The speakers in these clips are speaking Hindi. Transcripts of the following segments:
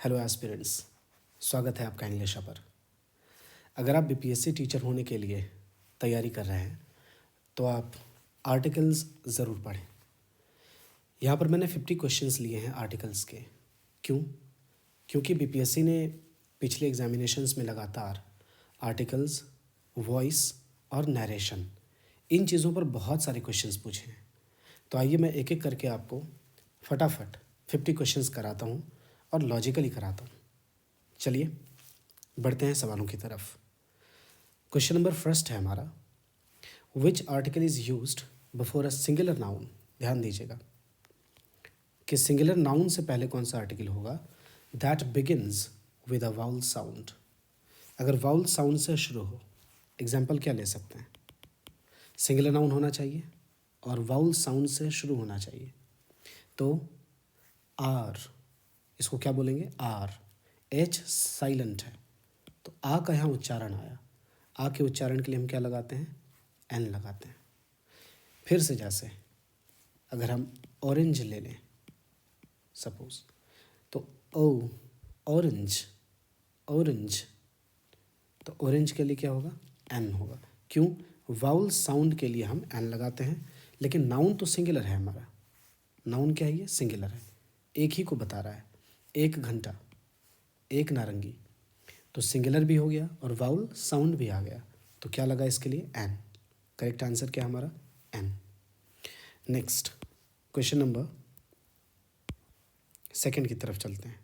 हेलो एस्पिरेंट्स, स्वागत है आपका इंग्लिश पर। अगर आप बीपीएससी टीचर होने के लिए तैयारी कर रहे हैं तो आप आर्टिकल्स ज़रूर पढ़ें। यहाँ पर मैंने 50 क्वेश्चंस लिए हैं आर्टिकल्स के। क्यों? क्योंकि बीपीएससी ने पिछले एग्जामिनेशंस में लगातार आर्टिकल्स, वॉइस और नरेशन इन चीज़ों पर बहुत सारे क्वेश्चंस पूछे हैं। तो आइए मैं एक एक करके आपको फटाफट 50 क्वेश्चंस कराता हूँ और लॉजिकली कराता हूँ। चलिए बढ़ते हैं सवालों की तरफ। क्वेश्चन नंबर फर्स्ट है हमारा, विच article is used before a singular noun. ध्यान दीजिएगा कि सिंगुलर नाउन से पहले कौन सा आर्टिकल होगा, that begins with a vowel sound. अगर वाउल साउंड से शुरू हो, एग्जाम्पल क्या ले सकते हैं, सिंगुलर नाउन होना चाहिए और वाउल साउंड से शुरू होना चाहिए। तो आर, इसको क्या बोलेंगे, आर। एच साइलेंट है तो आ का यहाँ उच्चारण आया। आ के उच्चारण के लिए हम क्या लगाते हैं, एन लगाते हैं। फिर से जैसे अगर हम ऑरेंज ले लें सपोज, तो ओ, ऑरेंज, ऑरेंज, तो ऑरेंज के लिए क्या होगा, एन होगा। क्यों? वाउल साउंड के लिए हम एन लगाते हैं, लेकिन नाउन तो सिंगुलर है हमारा। नाउन क्या है, ये सिंगुलर है, एक ही को बता रहा है। एक घंटा, एक नारंगी, तो सिंगुलर भी हो गया और वाउल साउंड भी आ गया, तो क्या लगा इसके लिए, एन। करेक्ट आंसर क्या हमारा, an. Next question number second की तरफ चलते हैं।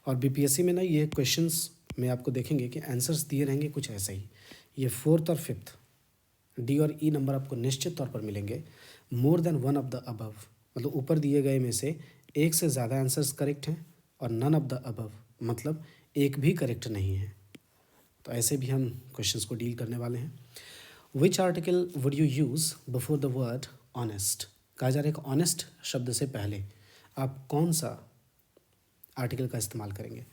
और बीपीएससी में ना ये क्वेश्चंस में आपको देखेंगे कि आंसर्स दिए रहेंगे कुछ ऐसे ही। ये फोर्थ और फिफ्थ, डी और ई नंबर आपको निश्चित तौर पर मिलेंगे। More than one of the above, मतलब ऊपर दिए गए में से एक से ज़्यादा आंसर्स करेक्ट हैं, और नन ऑफ द अबव मतलब एक भी करेक्ट नहीं है। तो ऐसे भी हम क्वेश्चंस को डील करने वाले हैं। Which article would you use before the word honest. कहा जा रहा है कि ऑनेस्ट शब्द से पहले आप कौन सा आर्टिकल का इस्तेमाल करेंगे।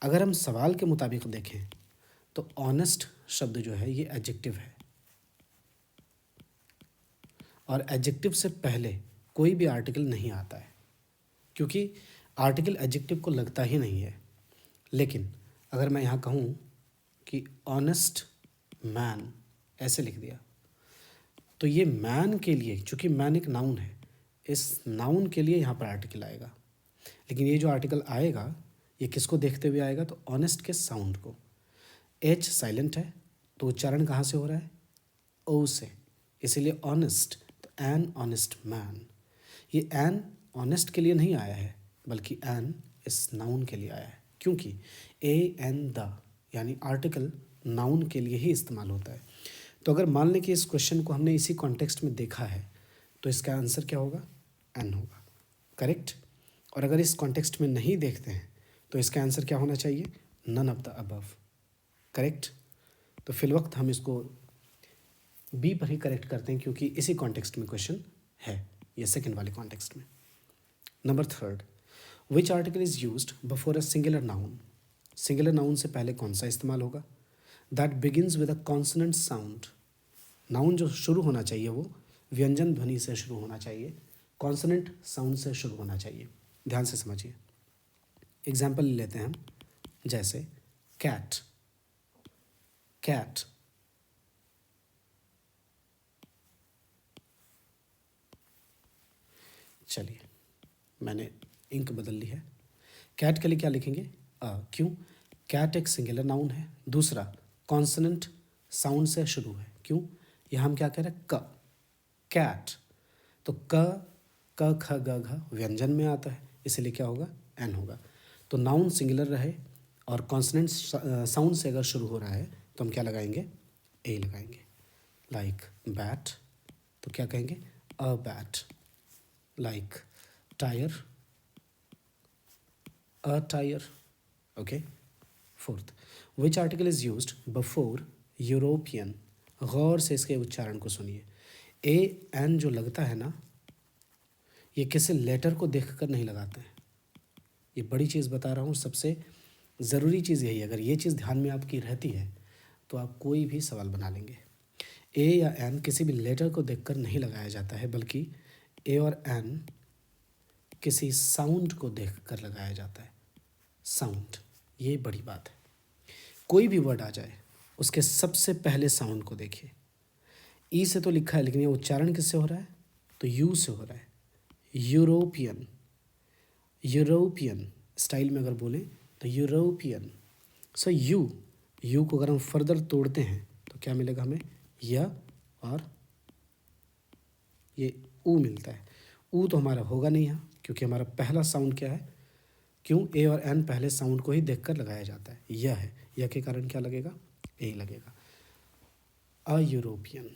अगर हम सवाल के मुताबिक देखें तो ऑनेस्ट शब्द जो है ये एडजेक्टिव है, और एडजेक्टिव से पहले कोई भी आर्टिकल नहीं आता है, क्योंकि आर्टिकल एडजेक्टिव को लगता ही नहीं है। लेकिन अगर मैं यहाँ कहूँ कि ऑनेस्ट मैन, ऐसे लिख दिया, तो ये मैन के लिए, चूँकि मैन एक नाउन है, इस नाउन के लिए यहाँ पर आर्टिकल आएगा। लेकिन ये जो आर्टिकल आएगा ये किसको देखते हुए आएगा, तो ऑनेस्ट के साउंड को। एच साइलेंट है तो उच्चारण कहाँ से हो रहा है, ओ से, इसीलिए ऑनेस्ट, तो एन ऑनेस्ट मैन। ये एन ऑनेस्ट के लिए नहीं आया है, बल्कि एन इस नाउन के लिए आया है, क्योंकि ए एन द यानी आर्टिकल नाउन के लिए ही इस्तेमाल होता है। तो अगर मान लें कि इस क्वेश्चन को हमने इसी कॉन्टेक्स्ट में देखा है, तो इसका आंसर क्या होगा, एन होगा। करेक्ट। और अगर इस कॉन्टेक्स्ट में नहीं देखते हैं तो इसका आंसर क्या होना चाहिए, none of the above. Correct. तो फिलवक्त हम इसको बी पर ही करेक्ट करते हैं, क्योंकि इसी कॉन्टेक्स्ट में क्वेश्चन है, ये सेकंड वाले कॉन्टेक्स्ट में। Number third, which article is used before a singular noun. Singular noun से पहले कौन सा इस्तेमाल होगा, that begins with a consonant sound. Noun जो शुरू होना चाहिए वो व्यंजन ध्वनि से शुरू होना चाहिए, कॉन्सोनेंट साउंड से शुरू होना चाहिए। ध्यान से समझिए। एग्जाम्पल ले लेते हैं हम, जैसे कैट, कैट, चलिए मैंने इंक बदल ली है। कैट के लिए क्या लिखेंगे, क्यों, कैट एक सिंगुलर नाउन है। दूसरा, कॉन्सोनेंट साउंड से शुरू है, क्यों, यहाँ हम क्या कह रहे हैं, क, कैट, तो क ख ग घ व्यंजन में आता है, इसलिए क्या होगा, एन होगा। तो नाउन सिंगुलर रहे और कॉन्सोनेंट साउंड से अगर शुरू हो रहा है तो हम क्या लगाएंगे, ए लगाएंगे। लाइक बैट, तो क्या कहेंगे, a bat. Like tyre, a tyre. Okay. Fourth, which article is used before European. गौर से इसके उच्चारण को सुनिए। ए एन जो लगता है ना, ये किसी लेटर को देखकर नहीं लगाते हैं। ये बड़ी चीज़ बता रहा हूँ, सबसे ज़रूरी चीज़ यही है। अगर ये चीज़ ध्यान में आपकी रहती है तो आप कोई भी सवाल बना लेंगे। ए या एन किसी भी लेटर को देखकर नहीं लगाया जाता है, बल्कि ए और एन किसी साउंड को देख कर लगाया जाता है। साउंड, ये बड़ी बात है। कोई भी वर्ड आ जाए उसके सबसे पहले साउंड को देखिए। ई से तो लिखा है लेकिन ये उच्चारण किससे हो रहा है? तो यू से हो रहा है। यूरोपियन, यूरोपियन स्टाइल में अगर बोले तो यूरोपियन। सो यू को अगर हम फर्दर तोड़ते हैं तो क्या मिलेगा हमें? य और ये ऊ मिलता है। ऊ तो हमारा होगा नहीं यहाँ, क्योंकि हमारा पहला साउंड क्या है? क्यों? ए और एन पहले साउंड को ही देखकर लगाया जाता है। यह है, यह के कारण क्या लगेगा? ए लगेगा। A European.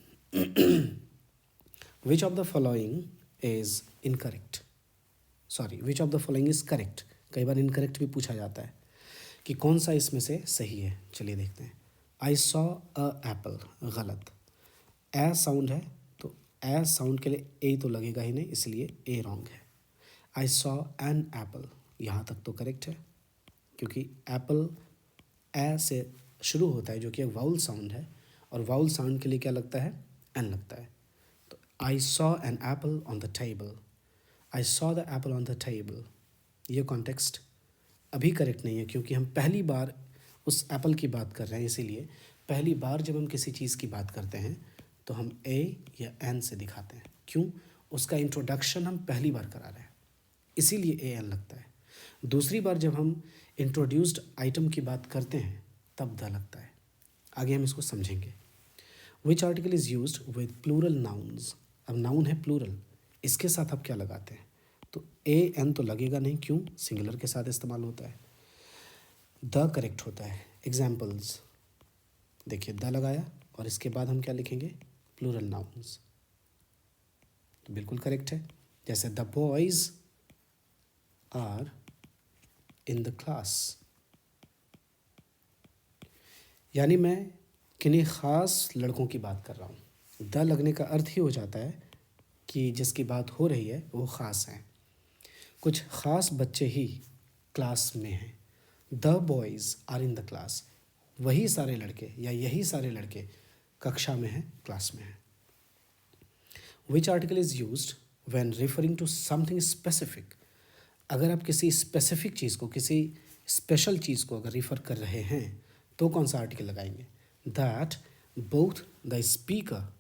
Which of the following is incorrect? Sorry, which of the following is correct. कई बार इनकरेक्ट भी पूछा जाता है कि कौन सा इसमें से सही है। चलिए देखते हैं। आई सॉ अ एप्पल, गलत। ए साउंड है तो ए साउंड के लिए ए तो लगेगा ही नहीं, इसलिए ए रॉन्ग है। आई सॉ एन एप्पल, यहाँ तक तो करेक्ट है, क्योंकि एप्पल ए से शुरू होता है जो कि एक वाउल साउंड है, और वाउल साउंड के लिए क्या लगता है? एन लगता है। तो I saw an apple on the table, I saw the Apple on the table, ये कॉन्टेक्स्ट अभी करेक्ट नहीं है, क्योंकि हम पहली बार उस एप्पल की बात कर रहे हैं। इसीलिए पहली बार जब हम किसी चीज़ की बात करते हैं तो हम ए या एन से दिखाते हैं। क्यों? उसका इंट्रोडक्शन हम पहली बार करा रहे हैं, इसीलिए ए एन लगता है। दूसरी बार जब हम इंट्रोड्यूस्ड आइटम की बात करते हैं तब द लगता है। आगे हम इसको समझेंगे। Which article is used with plural nouns. अब नाउन है प्लूरल, इसके साथ आप क्या लगाते हैं? तो ए एन तो लगेगा नहीं, क्यों? सिंगुलर के साथ इस्तेमाल होता है। द करेक्ट होता है। एग्जाम्पल्स देखिए, द लगाया और इसके बाद हम क्या लिखेंगे? प्लूरल नाउन्स, तो बिल्कुल करेक्ट है। जैसे the boys are in the class, यानी मैं किन्हीं ख़ास लड़कों की बात कर रहा हूँ। द लगने का अर्थ ही हो जाता है कि जिसकी बात हो रही है वो ख़ास हैं, कुछ ख़ास बच्चे ही क्लास में हैं। The boys are in the class, वही सारे लड़के या यही सारे लड़के कक्षा में हैं, क्लास में हैं। Which article is used when referring to something specific. अगर आप किसी स्पेसिफिक चीज़ को, किसी स्पेशल चीज़ को अगर रिफ़र कर रहे हैं तो कौन सा आर्टिकल लगाएंगे? दैट बोथ द स्पीकर,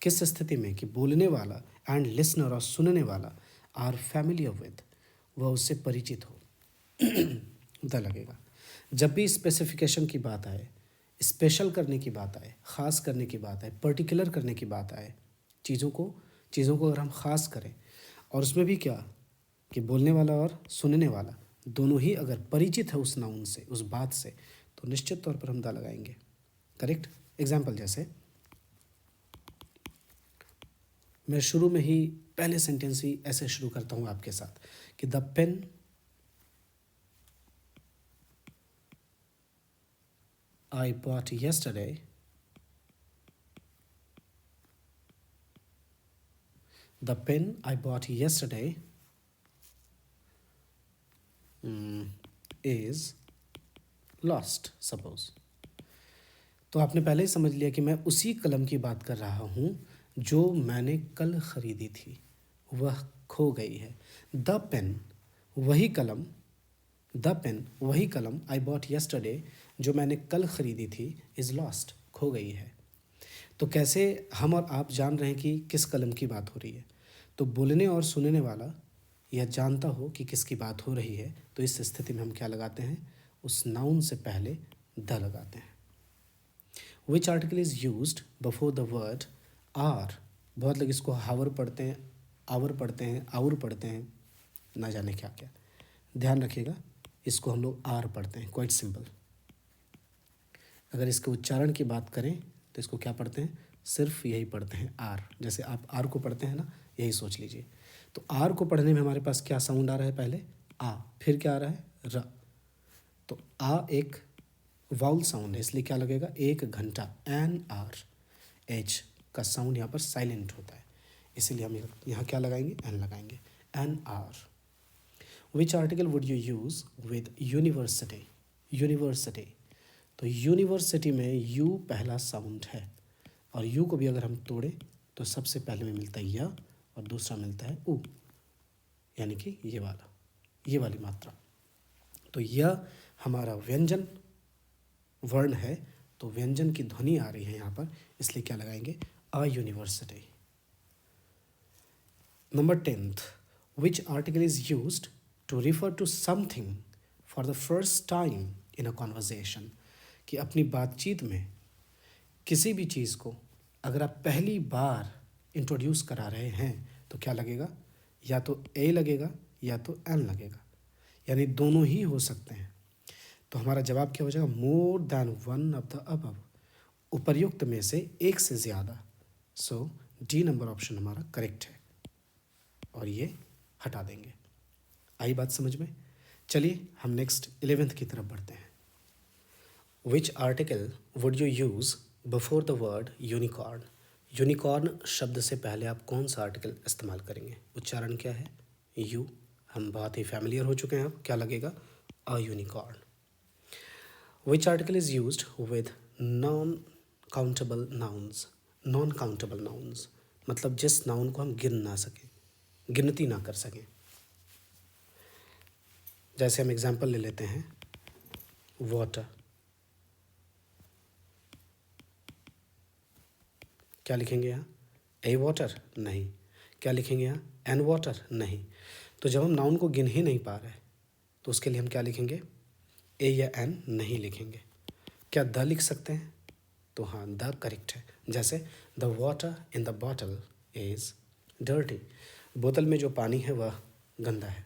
किस स्थिति में? कि बोलने वाला एंड लिसनर और सुनने वाला आर फैमिलियर विद, वह उससे परिचित हो, द लगेगा। जब भी स्पेसिफिकेशन की बात आए, स्पेशल करने की बात आए, ख़ास करने की बात आए, पर्टिकुलर करने की बात आए, चीज़ों को अगर हम ख़ास करें, और उसमें भी क्या कि बोलने वाला और सुनने वाला दोनों ही अगर परिचित है उस नाउन से, उस बात से, तो निश्चित तौर पर हम द लगाएंगे। करेक्ट। एग्जाम्पल जैसे मैं शुरू में ही पहले सेंटेंस ही ऐसे शुरू करता हूँ आपके साथ कि the pen I bought yesterday the pen I bought yesterday is lost, suppose। तो आपने पहले ही समझ लिया कि मैं उसी कलम की बात कर रहा हूँ जो मैंने कल ख़रीदी थी, वह खो गई है। द पेन वही कलम, द पेन वही कलम आई बॉट yesterday जो मैंने कल ख़रीदी थी इज़ लॉस्ट, खो गई है। तो कैसे हम और आप जान रहे हैं कि किस कलम की बात हो रही है? तो बोलने और सुनने वाला यह जानता हो कि किसकी बात हो रही है, तो इस स्थिति में हम क्या लगाते हैं? उस नाउन से पहले द लगाते हैं। Which article is used before the word hour. बहुत लोग इसको हावर पढ़ते हैं, आवर पढ़ते हैं, आउर पढ़ते हैं, ना जाने क्या क्या। ध्यान रखिएगा, इसको हम लोग आर पढ़ते हैं, क्वाइट सिंपल। अगर इसके उच्चारण की बात करें तो इसको क्या पढ़ते हैं? सिर्फ यही पढ़ते हैं, आर। जैसे आप आर को पढ़ते हैं ना, यही सोच लीजिए। तो आर को पढ़ने में हमारे पास क्या साउंड आ रहा है? पहले आ, फिर क्या आ रहा है? र। तो आ एक वाउल साउंड है, इसलिए क्या लगेगा? एक घंटा, एन आर। एच का साउंड यहाँ पर साइलेंट होता है, इसीलिए हम यहाँ क्या लगाएंगे? एन लगाएंगे, an hour. Which article would you use with university? University, तो यूनिवर्सिटी में यू पहला साउंड है, और यू को भी अगर हम तोड़ें तो सबसे पहले में मिलता है य और दूसरा मिलता है ऊ। यानी कि ये वाली मात्रा। तो यह हमारा व्यंजन वर्ण है, तो व्यंजन की ध्वनि आ रही है यहाँ पर, इसलिए क्या लगाएंगे, a university. Number 10th, which article is used to refer to something for the first time in a conversation, कि अपनी बातचीत में किसी भी चीज़ को अगर आप पहली बार इंट्रोड्यूस करा रहे हैं तो क्या लगेगा, या तो ए लगेगा या तो एन लगेगा, यानी दोनों ही हो सकते हैं। तो हमारा जवाब क्या हो जाएगा, more than one of the above, उपर्युक्त में से एक से ज़्यादा। सो डी नंबर ऑप्शन हमारा करेक्ट है और ये हटा देंगे। आई बात समझ में? चलिए हम नेक्स्ट 11th की तरफ बढ़ते हैं। Which article would you use before the word unicorn? Unicorn शब्द से पहले आप कौन सा आर्टिकल इस्तेमाल करेंगे? उच्चारण क्या है, यू, हम बहुत ही फैमिलियर हो चुके हैं। अब क्या लगेगा, a unicorn. Which article is used with non countable nouns? Non countable nouns मतलब जिस नाउन को हम गिन ना सकें, गिनती ना कर सकें। जैसे हम एग्जाम्पल ले लेते हैं, वाटर, क्या लिखेंगे यहाँ, ए वाटर? नहीं। क्या लिखेंगे यहाँ, एन वाटर? नहीं। तो जब हम नाउन को गिन ही नहीं पा रहे तो उसके लिए हम क्या लिखेंगे, ए या एन नहीं लिखेंगे। क्या द लिख सकते हैं? तो हाँ, द करेक्ट है। जैसे the water in the bottle is dirty, बोतल में जो पानी है वह गंदा है,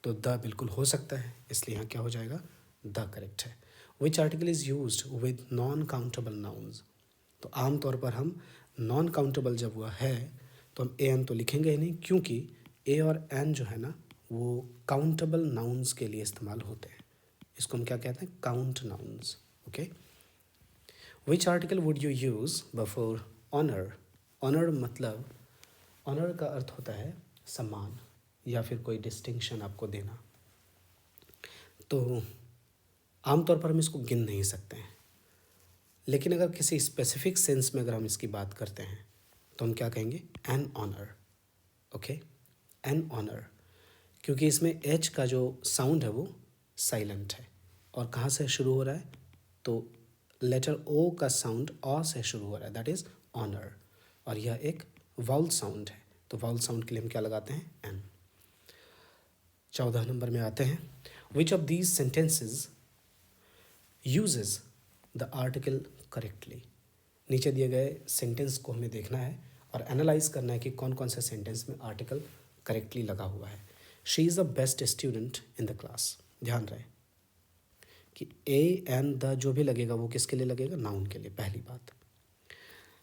तो द बिल्कुल हो सकता है, इसलिए यहाँ क्या हो जाएगा, द करेक्ट है। विच article is used with non countable nouns? तो आमतौर पर हम नॉन काउंटेबल जब हुआ है तो हम ए एन तो लिखेंगे ही नहीं, क्योंकि ए और एन जो है ना वो काउंटेबल नाउन्स के लिए इस्तेमाल होते हैं। इसको हम क्या कहते हैं, count nouns. Okay. Which article would you use before honour? Honour मतलब, ऑनर का अर्थ होता है सम्मान या फिर कोई डिस्टिंक्शन आपको देना। तो आमतौर पर हम इसको गिन नहीं सकते हैं, लेकिन अगर किसी स्पेसिफिक सेंस में अगर हम इसकी बात करते हैं तो हम क्या कहेंगे, an honour. Okay, an honour, क्योंकि इसमें एच का जो साउंड है वो साइलेंट है और कहाँ से शुरू हो रहा है, तो लेटर ओ का साउंड अ से शुरू हो रहा है, दैट इज़ ऑनर, और यह एक वाउल साउंड है, तो वाउल साउंड के लिए हम क्या लगाते हैं, एन। 14 नंबर में आते हैं, विच of these sentences uses the article correctly? नीचे दिए गए सेंटेंस को हमें देखना है और एनालाइज करना है कि कौन कौन से सेंटेंस में आर्टिकल करेक्टली लगा हुआ है। She is the best student in the class, ध्यान रहे कि ए एन द जो भी लगेगा वो किसके लिए लगेगा, नाउन के लिए, पहली बात।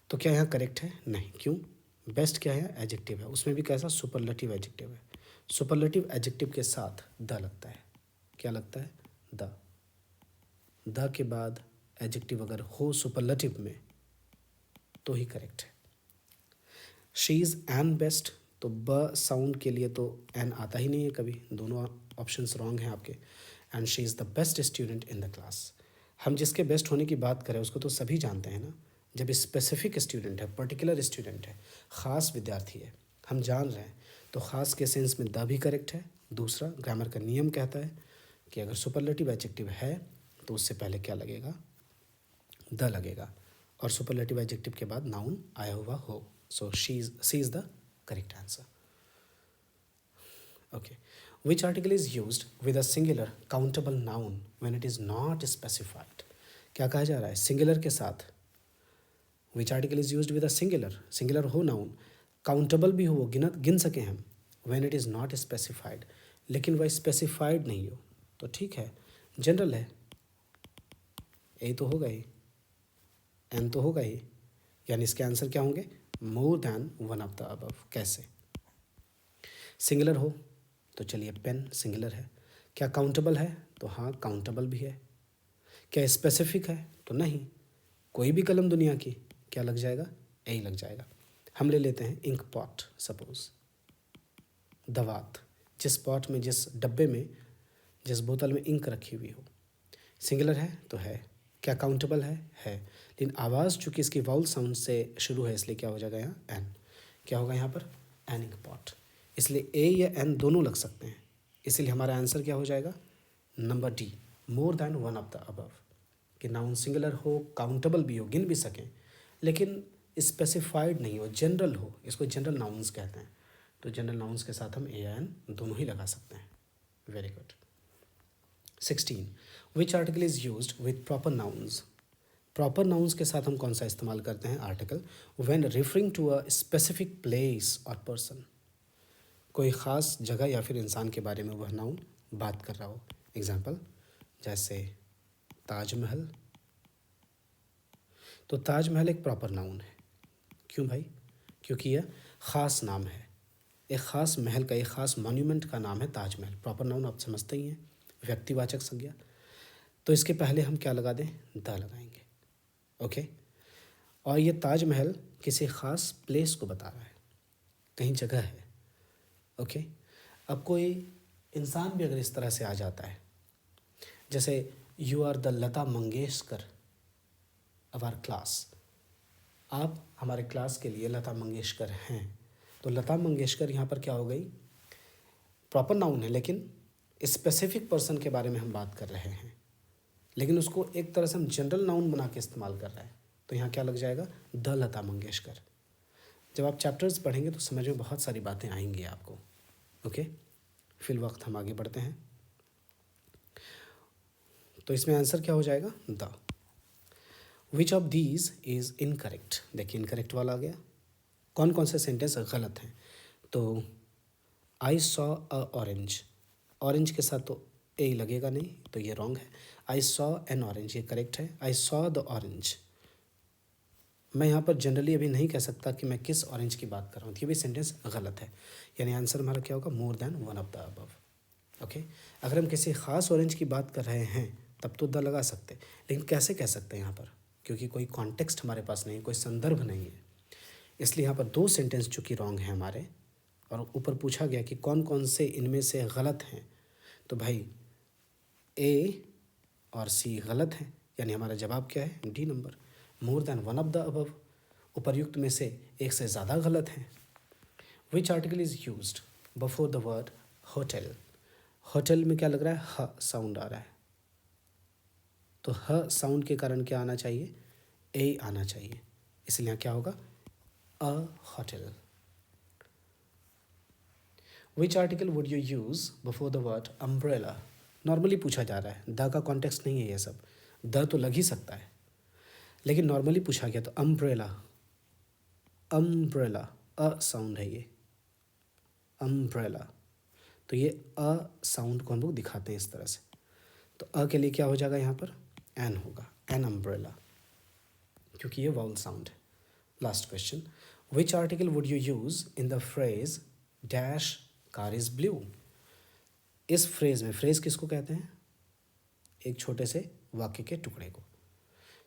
तो क्या यहाँ करेक्ट है, नहीं। क्यों, बेस्ट क्या है, एडजेक्टिव है, उसमें भी कैसा, सुपरलेटिव एडजेक्टिव है। सुपरलेटिव एडजेक्टिव के साथ द लगता है, क्या लगता है, द के बाद एडजेक्टिव अगर हो सुपरलेटिव में तो ही करेक्ट है। शी इज़ एन बेस्ट, तो ब साउंड के लिए तो एन आता ही नहीं है कभी, दोनों ऑप्शंस रॉन्ग हैं आपके। And she is the best student in the class, हम जिसके बेस्ट होने की बात करें उसको तो सभी जानते हैं ना, जब स्पेसिफिक स्टूडेंट है, पर्टिकुलर स्टूडेंट है, ख़ास विद्यार्थी है, हम जान रहे हैं, तो ख़ास के सेंस में द भी करेक्ट है। दूसरा, ग्रामर का नियम कहता है कि अगर सुपरलेटिव एडजेक्टिव है तो उससे पहले क्या लगेगा, द लगेगा, और सुपरलेटिव एडजेक्टिव के बाद नाउन आया हुआ हो। So C is the correct answer. Okay, which article is used with a singular countable noun when it is not specified? क्या कहा जा रहा है, सिंगुलर के साथ which article is used with a singular हो नाउन, काउंटेबल भी हो, गिन सकें हम, when it is not specified, लेकिन वह स्पेसिफाइड नहीं हो तो ठीक है, जनरल है, ए तो होगा ही, एन तो होगा ही, यानी इसके आंसर क्या होंगे, more than one of the above. कैसे, सिंगुलर हो तो चलिए पेन सिंगुलर है। क्या काउंटेबल है, तो हाँ काउंटेबल भी है। क्या स्पेसिफिक है, तो नहीं, कोई भी कलम दुनिया की, क्या लग जाएगा, ए लग जाएगा। हम ले लेते हैं इंक पॉट, सपोज दवात, जिस पॉट में, जिस डब्बे में, जिस बोतल में इंक रखी हुई हो, सिंगुलर है तो है। क्या काउंटेबल है, लेकिन आवाज़ चूँकि इसकी वाउल साउंड से शुरू है इसलिए क्या हो जाएगा यहाँ, एन। क्या होगा यहाँ पर, एन इंक पॉट। इसलिए ए या एन दोनों लग सकते हैं। इसलिए हमारा आंसर क्या हो जाएगा? Number D, more than one of the above. कि नाउन सिंगुलर हो, काउंटेबल भी हो, गिन भी सकें, लेकिन स्पेसिफाइड नहीं हो, जनरल हो, इसको जनरल नाउन्स कहते हैं। तो जनरल नाउन्स के साथ हम ए या एन दोनों ही लगा सकते हैं। Very good. 16. Which article is used with proper nouns? Proper nouns के साथ हम कौन सा इस्तेमाल करते हैं article? When referring to a specific place और पर्सन। कोई ख़ास जगह या फिर इंसान के बारे में वह नाउन बात कर रहा हो। एग्जाम्पल जैसे ताजमहल। तो ताजमहल एक प्रॉपर नाउन है। क्यों भाई? क्योंकि यह ख़ास नाम है। एक ख़ास महल का, एक ख़ास मॉन्यूमेंट का नाम है ताजमहल। प्रॉपर नाउन आप समझते ही हैं, व्यक्तिवाचक संज्ञा। तो इसके पहले हम क्या लगा दें? द लगाएंगे। ओके। और ये ताजमहल किसी ख़ास प्लेस को बता रहा है, कहीं जगह है। ओके। अब कोई इंसान भी अगर इस तरह से आ जाता है, जैसे you are the Lata Mangeshkar of our class, आप हमारे क्लास के लिए लता मंगेशकर हैं। तो लता मंगेशकर यहाँ पर क्या हो गई? प्रॉपर नाउन है, लेकिन स्पेसिफिक पर्सन के बारे में हम बात कर रहे हैं, लेकिन उसको एक तरह से हम जनरल नाउन बना के इस्तेमाल कर रहे हैं। तो यहाँ क्या लग जाएगा? द लता मंगेशकर। जब आप चैप्टर्स पढ़ेंगे तो समझ में बहुत सारी बातें आएंगी आपको। ओके। फिल वक्त हम आगे बढ़ते हैं। तो इसमें आंसर क्या हो जाएगा? The. Which of these is incorrect? देखिए इनकरेक्ट वाला आ गया। कौन कौन से सेंटेंस गलत हैं? तो I saw a orange, orange के साथ तो ए लगेगा नहीं, तो ये रॉन्ग है। आई सॉ एन ऑरेंज, ये करेक्ट है। आई सॉ द ऑरेंज, मैं यहाँ पर जनरली अभी नहीं कह सकता कि मैं किस ऑरेंज की बात कर रहा हूँ, ये भी सेंटेंस गलत है। यानी आंसर हमारा क्या होगा? More than one of the above. Okay. अगर हम किसी ख़ास ऑरेंज की बात कर रहे हैं तब तो द लगा सकते, लेकिन कैसे कह सकते हैं यहाँ पर? क्योंकि कोई कॉन्टेक्स्ट हमारे पास नहीं, कोई संदर्भ नहीं है। इसलिए यहाँ पर दो सेंटेंस चूँकि रॉन्ग हैं हमारे, और ऊपर पूछा गया कि कौन कौन से इनमें से गलत हैं, तो भाई ए और सी गलत हैं। यानी हमारा जवाब क्या है? D number, more than one of the above. उपर्युक्त में से एक से ज़्यादा गलत हैं। Which article is used before the word hotel? Hotel में क्या लग रहा है? ह साउंड आ रहा है, तो ह साउंड के कारण क्या आना चाहिए? ए आना चाहिए। इसलिए यहाँ क्या होगा? A hotel. Which article would you use before the word umbrella? Normally पूछा जा रहा है, द का कॉन्टेक्स्ट नहीं है ये सब। द तो लग ही सकता है, लेकिन नॉर्मली पूछा गया तो अम्ब्रेला, अम्ब्रेला, अ साउंड है ये, अम्ब्रेला। तो ये अ साउंड को हम लोग दिखाते हैं इस तरह से। तो अ के लिए क्या हो जाएगा? यहाँ पर एन होगा, एन अम्ब्रेला, क्योंकि ये वाउल साउंड है। Last question, which article would you use in the phrase dash car is blue? इस फ्रेज में, फ्रेज किसको कहते हैं? एक छोटे से वाक्य के टुकड़े को।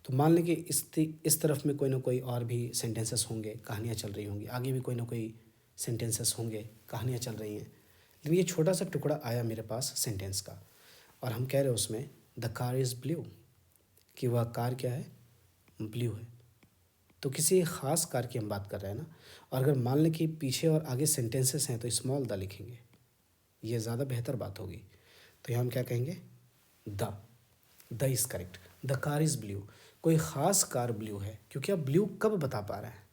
तो मान लें कि इस तरफ में कोई ना कोई और भी सेंटेंसेस होंगे, कहानियाँ चल रही होंगी, आगे भी कोई ना कोई सेंटेंसेस होंगे, कहानियाँ चल रही हैं, लेकिन ये छोटा सा टुकड़ा आया मेरे पास सेंटेंस का, और हम कह रहे हैं उसमें द कार इज़ ब्लू, कि वह कार क्या है? ब्लू है। तो किसी ख़ास कार की हम बात कर रहे हैं ना। और अगर मान लें कि पीछे और आगे सेंटेंसेस हैं तो स्मॉल द लिखेंगे, ये ज़्यादा बेहतर बात होगी। तो यहाँ हम क्या कहेंगे? The is correct. The car is blue, कोई ख़ास कार ब्लू है, क्योंकि आप ब्लू कब बता पा रहे हैं?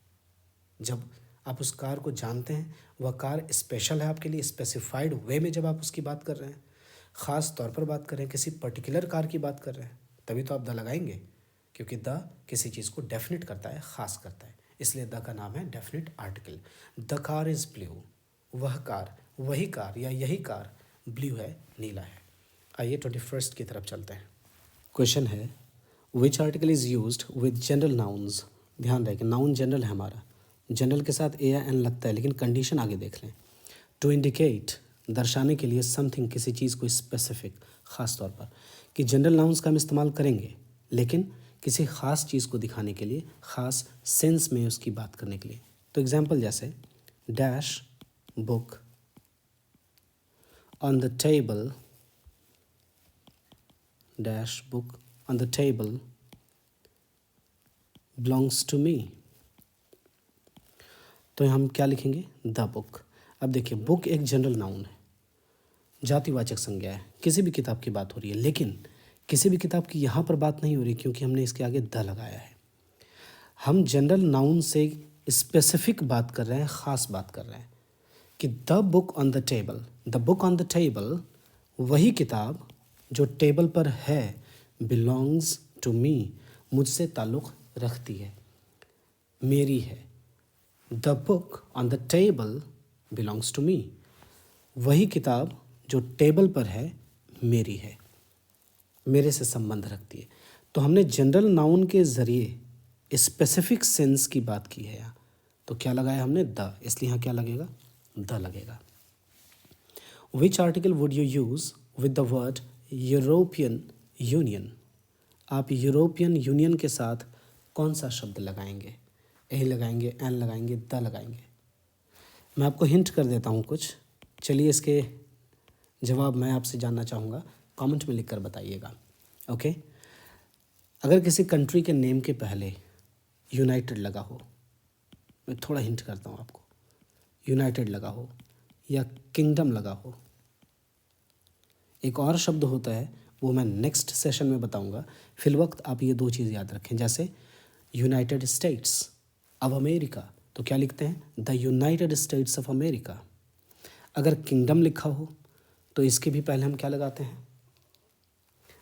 जब आप उस कार को जानते हैं, वह कार स्पेशल है आपके लिए, स्पेसिफाइड वे में जब आप उसकी बात कर रहे हैं, ख़ास तौर पर बात कर रहे हैं, किसी पर्टिकुलर कार की बात कर रहे हैं, तभी तो आप द लगाएंगे। क्योंकि द किसी चीज़ को डेफिनेट करता है, ख़ास करता है, इसलिए द का नाम है definite article. The car is blue, वह कार, वही कार या यही कार ब्लू है, नीला है। आइए 21 की तरफ चलते हैं। क्वेश्चन है, विच article is used with general nouns? ध्यान रहे कि नाउन जनरल है हमारा, जनरल के साथ ए या एन लगता है, लेकिन कंडीशन आगे देख लें। टू इंडिकेट, दर्शाने के लिए, समथिंग, किसी चीज़ को, स्पेसिफिक, ख़ास तौर पर, कि जनरल नाउन्स का हम इस्तेमाल करेंगे, लेकिन किसी ख़ास चीज़ को दिखाने के लिए, ख़ास सेंस में उसकी बात करने के लिए। तो एग्जाम्पल जैसे dash book on the table, dash book on the table belongs to me. तो हम क्या लिखेंगे? The book. अब देखिए, बुक एक जनरल नाउन है, जातिवाचक संज्ञा है, किसी भी किताब की बात हो रही है, लेकिन किसी भी किताब की यहाँ पर बात नहीं हो रही क्योंकि हमने इसके आगे द लगाया है। हम जनरल नाउन से स्पेसिफिक बात कर रहे हैं, ख़ास बात कर रहे हैं कि the book on the table, the book on the table, वही किताब जो टेबल पर है, बिलोंग्स टू मी, मुझसे ताल्लुक़ रखती है, मेरी है। The book on the table belongs to me, वही किताब जो टेबल पर है मेरी है, मेरे से संबंध रखती है। तो हमने जनरल नाउन के ज़रिए स्पेसिफिक सेंस की बात की है यहाँ, तो क्या लगाया हमने? द, इसलिए यहाँ क्या लगेगा? द लगेगा। Which article would you use with the word European union? आप यूरोपियन यूनियन के साथ कौन सा शब्द लगाएंगे? ए लगाएंगे, एन लगाएंगे, द लगाएंगे? मैं आपको हिंट कर देता हूँ कुछ। चलिए, इसके जवाब मैं आपसे जानना चाहूँगा, कमेंट में लिखकर बताइएगा। ओके, अगर किसी कंट्री के नेम के पहले यूनाइटेड लगा हो, मैं थोड़ा हिंट करता हूँ आपको, यूनाइटेड लगा हो या किंगडम लगा हो, एक और शब्द होता है वो मैं नेक्स्ट सेशन में बताऊँगा। फिलवक्त आप ये दो चीज़ याद रखें, जैसे यूनाइटेड स्टेट्स ऑफ अमेरिका, तो क्या लिखते हैं? The United states of America. अगर किंगडम लिखा हो तो इसके भी पहले हम क्या लगाते हैं?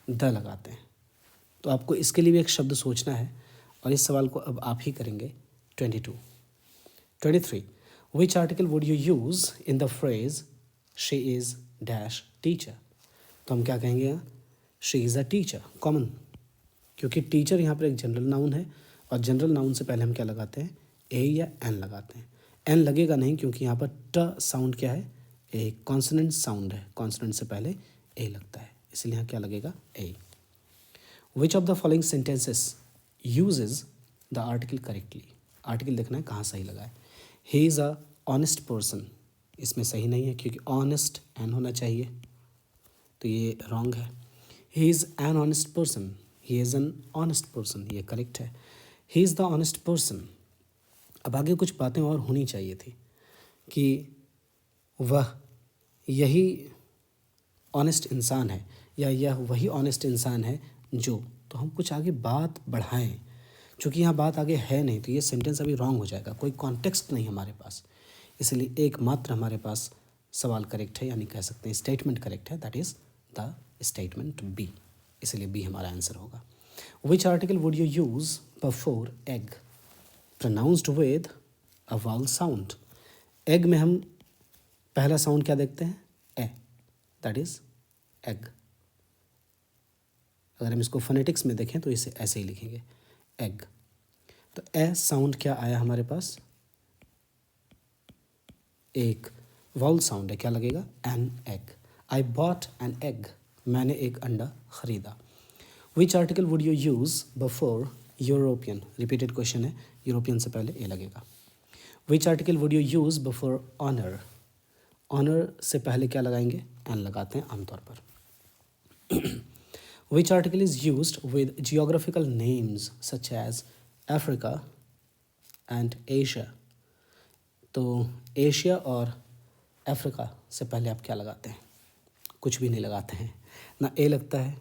द लगाते हैं। तो आपको इसके लिए भी एक शब्द सोचना है और इस सवाल को अब आप ही करेंगे। 23 विच article would you use in the phrase she is dash teacher? तो हम क्या कहेंगे यहाँ? She is a teacher, common, क्योंकि टीचर यहाँ पर एक जनरल नाउन है और जनरल नाउन से पहले हम क्या लगाते हैं? ए या एन लगाते हैं। एन लगेगा नहीं क्योंकि यहाँ पर ट साउंड क्या है? एक कॉन्सोनेंट साउंड है, कॉन्सोनेंट से पहले ए लगता है, इसलिए यहाँ क्या लगेगा? A. Which of the following sentences usages the article correctly? Article देखना है कहाँ सही लगा है। He is a honest person, इसमें सही नहीं है क्योंकि ऑनेस्ट एन होना चाहिए, तो ये रॉन्ग है। He is an honest person, he is an honest person, ये करेक्ट है। He is the honest person. अब आगे कुछ बातें और होनी चाहिए थी कि वह यही ऑनेस्ट इंसान है या यह वही ऑनेस्ट इंसान है जो, तो हम कुछ आगे बात बढ़ाएं। चूँकि यहाँ बात आगे है नहीं तो ये सेंटेंस अभी रॉन्ग हो जाएगा, कोई कॉन्टेक्स्ट नहीं हमारे पास, इसलिए एकमात्र हमारे पास सवाल करेक्ट है, यानी कह सकते हैं स्टेटमेंट करेक्ट है, that is the statement B, इसलिए बी हमारा आंसर होगा। Which article would you use before egg pronounced with a vowel sound? Egg में हम पहला साउंड क्या देखते हैं? A, that is egg. अगर हम इसको फोनेटिक्स में देखें तो इसे ऐसे ही लिखेंगे, एग। तो ए साउंड क्या आया हमारे पास? एक वावल साउंड है, क्या लगेगा? An egg. I bought an egg, मैंने एक अंडा खरीदा। Which article would you use before European? Repeated question है, यूरोपियन से पहले ए लगेगा। Which article would you use before honour? Honour से पहले क्या लगाएंगे? एन लगाते हैं आमतौर पर। Which article is used with geographical names such as Africa and Asia? तो एशिया और अफ्रीका से पहले आप क्या लगाते हैं? कुछ भी नहीं लगाते हैं, ना ए लगता है,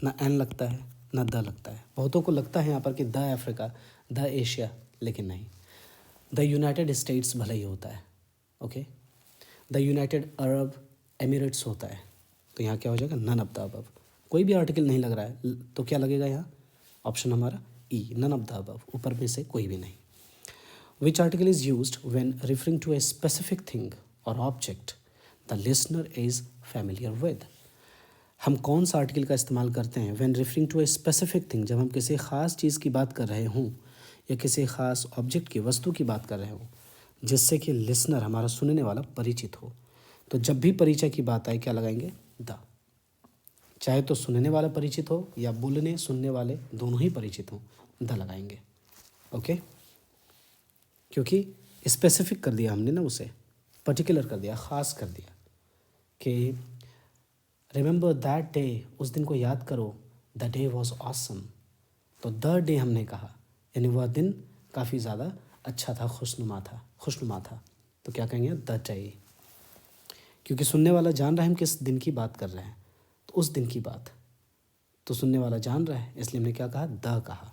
ना एन लगता है, ना द लगता है। बहुतों को लगता है यहाँ पर कि द अफ्रीका, द एशिया, लेकिन नहीं। द यूनाइटेड स्टेट्स भले ही होता है, okay. The United Arab Emirates होता है, तो यहाँ क्या हो जाएगा? None of the above. कोई भी आर्टिकल नहीं लग रहा है तो क्या लगेगा यहाँ? ऑप्शन हमारा E, none of the above, ऊपर में से कोई भी नहीं। Which article is used when referring to a specific thing और object the listener is familiar with? हम कौन सा आर्टिकल का इस्तेमाल करते हैं when referring to a specific thing? जब हम किसी ख़ास चीज़ की बात कर रहे हों या किसी ख़ास ऑब्जेक्ट की, वस्तु की बात कर रहे हों, जिससे कि लिसनर, हमारा सुनने वाला, परिचित हो। तो जब भी परिचय की बात आए क्या लगाएंगे? द। चाहे तो सुनने वाला परिचित हो या बोलने सुनने वाले दोनों ही परिचित हों, द लगाएंगे, ओके। क्योंकि स्पेसिफिक कर दिया हमने ना, उसे पर्टिकुलर कर दिया, ख़ास कर दिया कि रिमेंबर दैट डे, उस दिन को याद करो, द डे वॉज ऑसम। तो द डे हमने कहा, यानी वह दिन काफ़ी ज़्यादा अच्छा था, खुशनुमा था। तो क्या कहेंगे? द डे, क्योंकि सुनने वाला जान रहा है हम किस दिन की बात कर रहे हैं, तो उस दिन की बात तो सुनने वाला जान रहा है, इसलिए हमने क्या कहा, द कहा।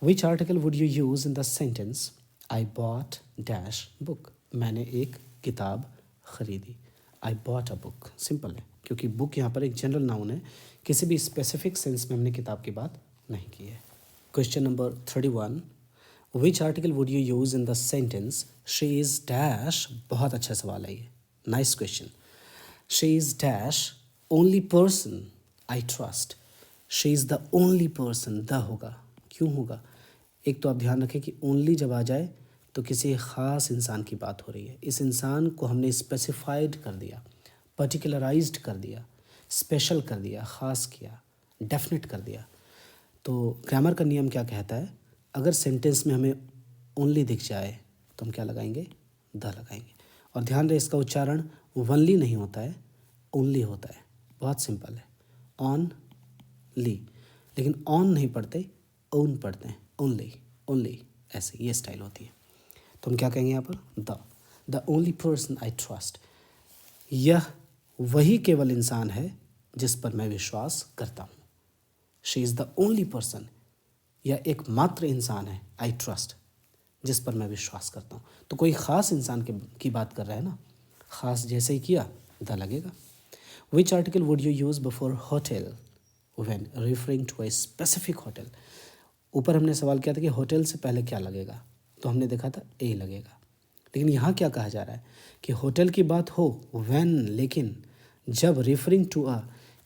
विच article would you use in the sentence I bought dash book, मैंने एक किताब खरीदी। I bought a book, simple है, क्योंकि बुक यहाँ पर एक जनरल नाउन है, किसी भी स्पेसिफिक सेंस में हमने किताब की बात नहीं की है। Question number 31, which article would you use in the sentence she is dash, बहुत अच्छा सवाल है ये, nice question. She is dash only person I trust, she is the only person, the होगा, क्यों होगा, एक तो आप ध्यान रखें कि ओनली जब आ जाए तो किसी ख़ास इंसान की बात हो रही है, इस इंसान को हमने स्पेसिफाइड कर दिया, पर्टिकुलराइज्ड कर दिया, स्पेशल कर दिया, ख़ास किया, डेफिनेट कर दिया। तो ग्रामर का नियम क्या कहता है, अगर सेंटेंस में हमें ओनली दिख जाए तो हम क्या लगाएंगे, द लगाएंगे। और ध्यान रहे इसका उच्चारण वनली नहीं होता है, ओनली होता है, बहुत सिंपल है, ऑन ली, लेकिन ऑन नहीं पढ़ते, ओन पढ़ते हैं, ओनली, ओनली, ऐसे ये स्टाइल होती है। तो हम क्या कहेंगे यहाँ पर, the only person I trust, यह वही केवल इंसान है जिस पर मैं विश्वास करता हूँ। She is the only person, यह एकमात्र इंसान है, आई ट्रस्ट, जिस पर मैं विश्वास करता हूँ। तो कोई ख़ास इंसान की बात कर रहा है ना, ख़ास जैसे ही किया द लगेगा। Which article would you use before hotel when referring to a specific hotel, ऊपर हमने सवाल किया था कि होटल से पहले क्या लगेगा, तो हमने देखा था ए लगेगा, लेकिन यहाँ क्या कहा जा रहा है कि होटल की बात हो व्हेन, लेकिन जब रेफरिंग टू अ,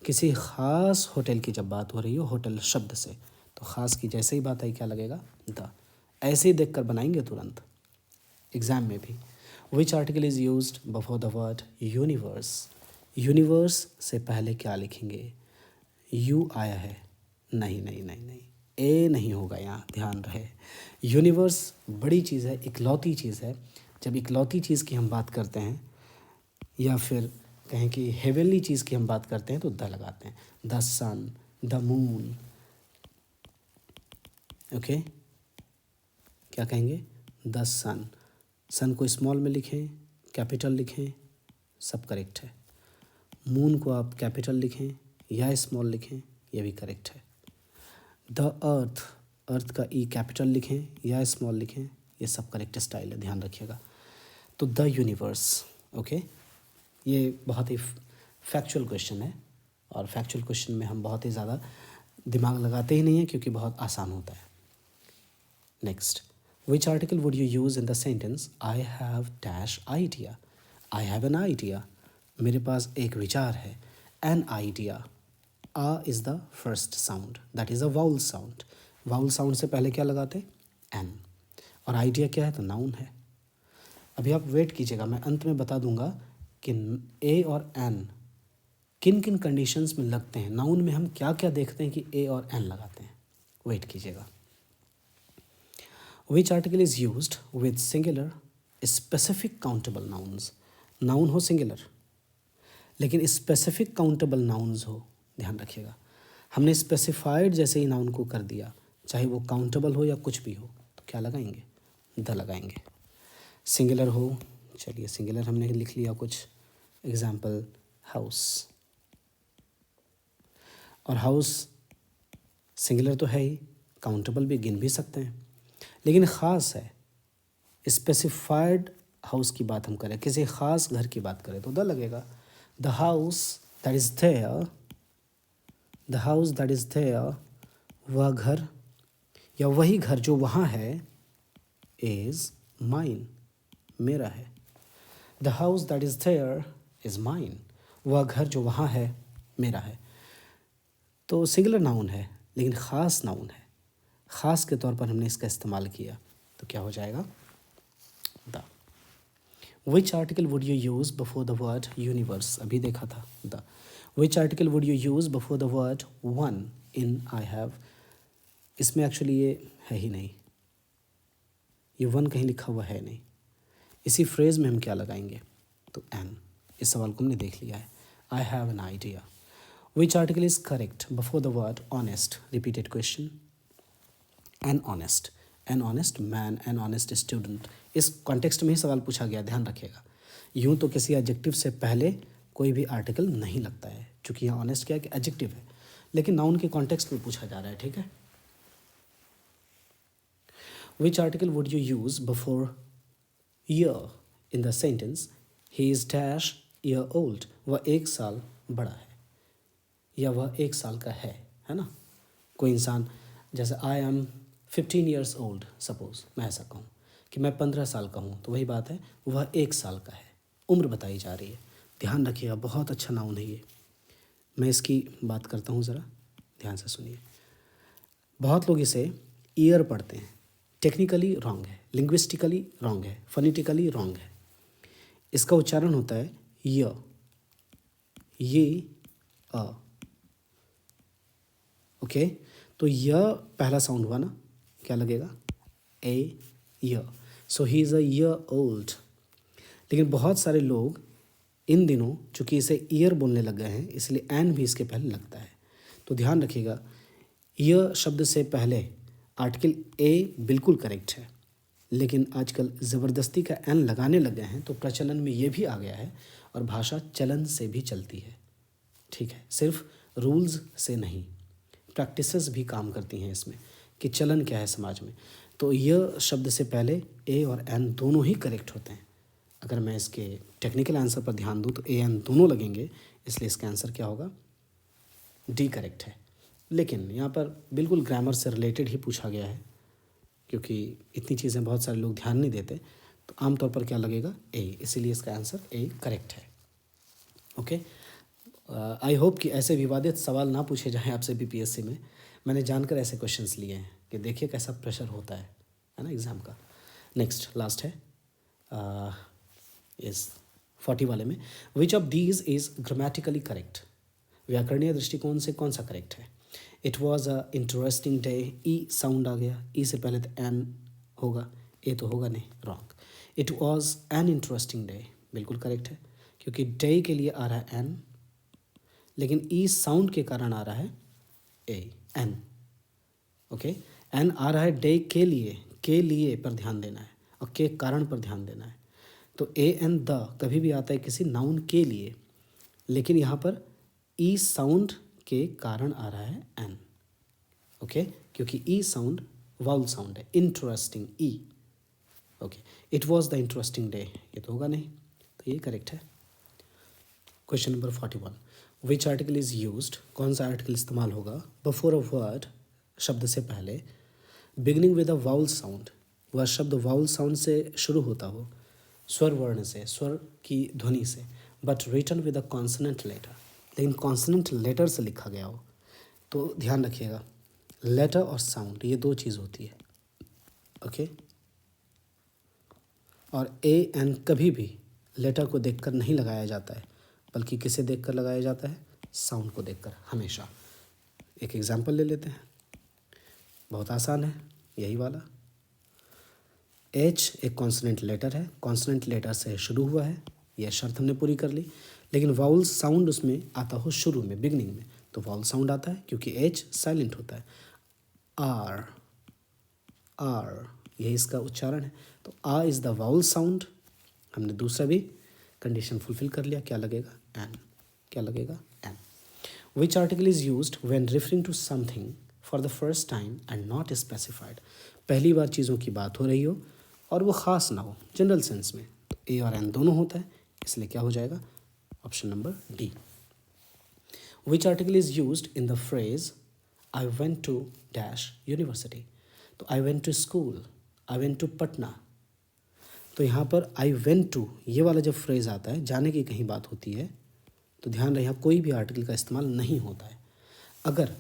किसी ख़ास होटल की जब बात हो रही हो होटल शब्द से, तो ख़ास की जैसे ही बात आई क्या लगेगा, द, ऐसे ही देख कर बनाएंगे तुरंत एग्ज़ाम में भी। विच article is used before the word universe, universe से पहले क्या लिखेंगे, यू आया है, नहीं नहीं नहीं नहीं, ए नहीं होगा यहाँ, ध्यान रहे। यूनिवर्स बड़ी चीज़ है, इकलौती चीज़ है, जब इकलौती चीज़ की हम बात करते हैं या फिर कहें कि हेवनली चीज़ की हम बात करते हैं तो द लगाते हैं, the sun, the moon, okay, क्या कहेंगे, द सन, सन को स्मॉल में लिखें, कैपिटल लिखें, सब करेक्ट है। मून को आप कैपिटल लिखें या स्मॉल लिखें, ये भी करेक्ट है। द अर्थ, अर्थ का ई कैपिटल लिखें या स्मॉल लिखें, ये सब करेक्ट स्टाइल है, ध्यान रखिएगा। तो द यूनिवर्स, ओके, ये बहुत ही फैक्चुअल क्वेश्चन है, और फैक्चुअल क्वेश्चन में हम बहुत ही ज़्यादा दिमाग लगाते ही नहीं हैं क्योंकि बहुत आसान होता है। Next, which article would you use in the sentence I have dash idea, I have an idea, मेरे पास एक विचार है, an idea, ah is the first sound, that is a vowel sound, vowel sound से पहले क्या लगाते, एन, और आइडिया क्या है, तो नाउन है। अभी आप वेट कीजिएगा, मैं अंत में बता दूंगा कि ए और एन किन किन कंडीशंस में लगते हैं, नाउन में हम क्या क्या देखते हैं कि ए और एन लगाते हैं, वेट कीजिएगा। विच article is used with singular specific countable nouns, noun हो सिंगुलर लेकिन स्पेसिफिक काउंटेबल नाउन्स हो, ध्यान रखिएगा। हमने स्पेसिफाइड जैसे ही नाउन को कर दिया, चाहे वो काउंटेबल हो या कुछ भी हो, तो क्या लगाएंगे, द लगाएंगे। सिंगुलर हो, चलिए सिंगुलर हमने लिख लिया कुछ, एग्जाम्पल हाउस, और हाउस सिंगुलर तो है ही, काउंटेबल भी, गिन भी सकते हैं, लेकिन ख़ास है, स्पेसिफाइड हाउस की बात हम करें, किसी ख़ास घर की बात करें तो द लगेगा। The house that is there, the house that is there, वह घर या वही घर जो वहाँ है, इज़ माइन, मेरा है। The house that is there is mine, वह घर जो वहाँ है मेरा है। तो सिंगुलर नाउन है लेकिन ख़ास नाउन है, ख़ास के तौर पर हमने इसका इस्तेमाल किया, तो क्या हो जाएगा, the. Which article would you use before the word universe, अभी देखा था the. Which article would you use before the word one in I have, इसमें एक्चुअली ये है ही नहीं, ये वन कहीं लिखा हुआ है नहीं, इसी फ्रेज़ में हम क्या लगाएंगे, तो एन, इस सवाल को हमने देख लिया है। आई have an idea. Which article is correct before the word honest, repeated question, an honest man, an honest student, इस कॉन्टेक्स्ट में ही सवाल पूछा गया, ध्यान रखिएगा यूँ तो किसी एडजेक्टिव से पहले कोई भी आर्टिकल नहीं लगता है, चूँकि यहाँ ऑनेस्ट क्या है कि एडजेक्टिव है, लेकिन नाउन के कॉन्टेक्स्ट में पूछा जा रहा है, ठीक है। विच article would you use before year in the sentence he is dash year old, वह 1 साल बड़ा है या वह 1 साल का है ना। कोई इंसान जैसे I am 15 years old, suppose मैं ऐसा कहूँ कि मैं 15 साल का हूँ, तो वही बात है वह 1 साल का है, उम्र बताई जा रही है। ध्यान रखिएगा, बहुत अच्छा नाउन है ये। मैं इसकी बात करता हूँ, ज़रा ध्यान से सुनिए। बहुत लोग इसे ईयर पढ़ते हैं, टेक्निकली रॉन्ग है, लिंग्विस्टिकली रॉन्ग है, फोनेटिकली रॉन्ग है। इसका उच्चारण होता है ये अ, ओके। तो यह पहला साउंड हुआ ना, क्या लगेगा, a year. So he is a year old. लेकिन बहुत सारे लोग इन दिनों चूँकि इसे ईयर बोलने लग गए हैं, इसलिए एन भी इसके पहले लगता है। तो ध्यान रखिएगा, ईयर शब्द से पहले आर्टिकल ए बिल्कुल करेक्ट है, लेकिन आजकल ज़बरदस्ती का एन लगाने लग गए हैं, तो प्रचलन में ये भी आ गया है और भाषा चलन से भी चलती है, ठीक है, सिर्फ रूल्स से नहीं, प्रैक्टिसेस भी काम करती हैं इसमें कि चलन क्या है समाज में। तो यह शब्द से पहले ए और एन दोनों ही करेक्ट होते हैं। अगर मैं इसके टेक्निकल आंसर पर ध्यान दूँ तो ए एन दोनों लगेंगे, इसलिए इसका आंसर क्या होगा, डी करेक्ट है। लेकिन यहाँ पर बिल्कुल ग्रामर से रिलेटेड ही पूछा गया है, क्योंकि इतनी चीज़ें बहुत सारे लोग ध्यान नहीं देते, तो आमतौर पर क्या लगेगा, ए, इसीलिए इसका आंसर ए करेक्ट है। ओके, आई होप कि ऐसे विवादित सवाल ना पूछे जाएं आपसे बीपीएससी में। मैंने जानकर ऐसे क्वेश्चंस लिए हैं कि देखिए कैसा प्रेशर होता है ना एग्ज़ाम का। नेक्स्ट लास्ट है इस 40 वाले में, which of these is grammatically correct, व्याकरणीय दृष्टिकोण से कौन सा करेक्ट है। It was a interesting day, E sound आ गया, ई से पहले तो एन होगा, ए तो होगा नहीं, wrong. It was an interesting day, बिल्कुल करेक्ट है, क्योंकि डे के लिए आ रहा है एन, लेकिन ई साउंड के कारण आ रहा है ए एन। ओके, एन आ रहा है डे के लिए पर ध्यान देना है और के कारण पर ध्यान देना है। तो ए एन द कभी भी आता है किसी नाउन के लिए, लेकिन यहाँ पर ई साउंड के कारण आ रहा है एन। ओके, क्योंकि ई साउंड वाउल साउंड है, interesting E. Okay, it was the interesting day, ये तो होगा नहीं, तो ये करेक्ट है। Question number 41, which article is used, कौन सा आर्टिकल इस्तेमाल होगा बिफोर अ वर्ड, शब्द से पहले, beginning with a vowel sound, वह शब्द वाउल साउंड से शुरू होता हो, स्वर वर्ण से, स्वर की ध्वनि से, but written with a consonant letter, लेकिन कॉन्सोनेंट लेटर से लिखा गया हो। तो ध्यान रखिएगा, लेटर और साउंड ये दो चीज़ होती है। ओके, और ए एन कभी भी लेटर को देखकर नहीं लगाया जाता है, बल्कि किसे देखकर लगाया जाता है, साउंड को देखकर हमेशा। एक एग्जांपल ले लेते हैं, बहुत आसान है यही वाला। एच एक कॉन्सोनेंट लेटर है, कॉन्सोनेंट लेटर से शुरू हुआ है, यह शर्त हमने पूरी कर ली, लेकिन वाउल साउंड उसमें आता हो शुरू में, बिगनिंग में, तो वाउल साउंड आता है क्योंकि एच साइलेंट होता है। आर, आर यही इसका उच्चारण है, तो आ इज़ द वाउल साउंड। हमने दूसरा भी कंडीशन फुलफिल कर लिया, क्या लगेगा, एन, क्या लगेगा, an. Which article is used when referring to something for the first time and not specified, पहली बार चीज़ों की बात हो रही हो और वो ख़ास ना हो, जनरल सेंस में, तो ए और एन दोनों होता है, इसलिए क्या हो जाएगा, option number D. Which article is used in the phrase I went to dash university, तो I went to school, I went to Patna, तो यहाँ पर आई वेंट टू ये वाला जब फ्रेज़ आता है, जाने की कहीं बात होती है, तो ध्यान रहे यहाँ कोई भी आर्टिकल का इस्तेमाल नहीं होता है। अगर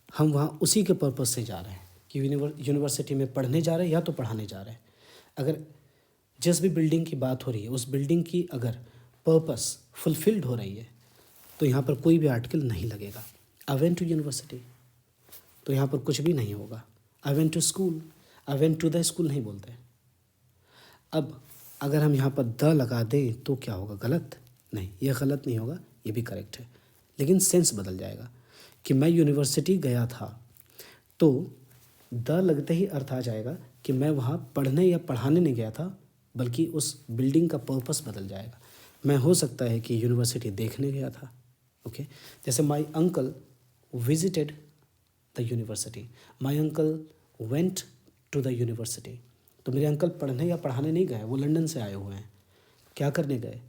हम वहाँ उसी के पर्पज़ से जा रहे हैं कि यूनिवर्सिटी में पढ़ने जा रहे हैं या तो पढ़ाने जा रहे हैं, अगर जिस भी बिल्डिंग की बात हो रही है उस बिल्डिंग की अगर पर्पस फुलफिल्ड हो रही है, तो यहाँ पर कोई भी आर्टिकल नहीं लगेगा। आई वेंट टू यूनिवर्सिटी, तो यहाँ पर कुछ भी नहीं होगा। I went to school, I went to the school नहीं बोलते। अब अगर हम यहाँ पर द लगा दें तो क्या होगा, गलत नहीं, ये गलत नहीं होगा, ये भी करेक्ट है, लेकिन सेंस बदल जाएगा कि मैं यूनिवर्सिटी गया था, तो द लगते ही अर्थ आ जाएगा कि मैं वहाँ पढ़ने या पढ़ाने नहीं गया था, बल्कि उस बिल्डिंग का पर्पस बदल जाएगा। मैं हो सकता है कि यूनिवर्सिटी देखने गया था। ओके, जैसे my uncle visited the university, my uncle went to the university. तो मेरे अंकल पढ़ने या पढ़ाने नहीं गए, वो लंदन से आए हुए हैं। क्या करने गए?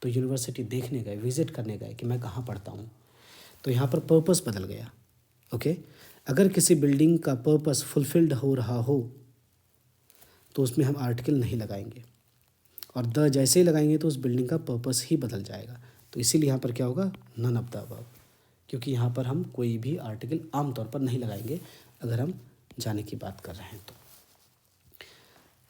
तो यूनिवर्सिटी देखने गए, विजिट करने गए कि मैं कहाँ पढ़ता हूँ। तो यहाँ पर पर्पस बदल गया। ओके, अगर किसी बिल्डिंग का पर्पस फुलफिल्ड हो रहा हो तो उसमें हम आर्टिकल नहीं लगाएंगे, और द जैसे ही लगाएंगे तो उस बिल्डिंग का पर्पस ही बदल जाएगा। तो इसीलिए यहाँ पर क्या होगा? नन ऑफ द अबव, क्योंकि यहाँ पर हम कोई भी आर्टिकल आमतौर पर नहीं लगाएंगे अगर हम जाने की बात कर रहे हैं तो।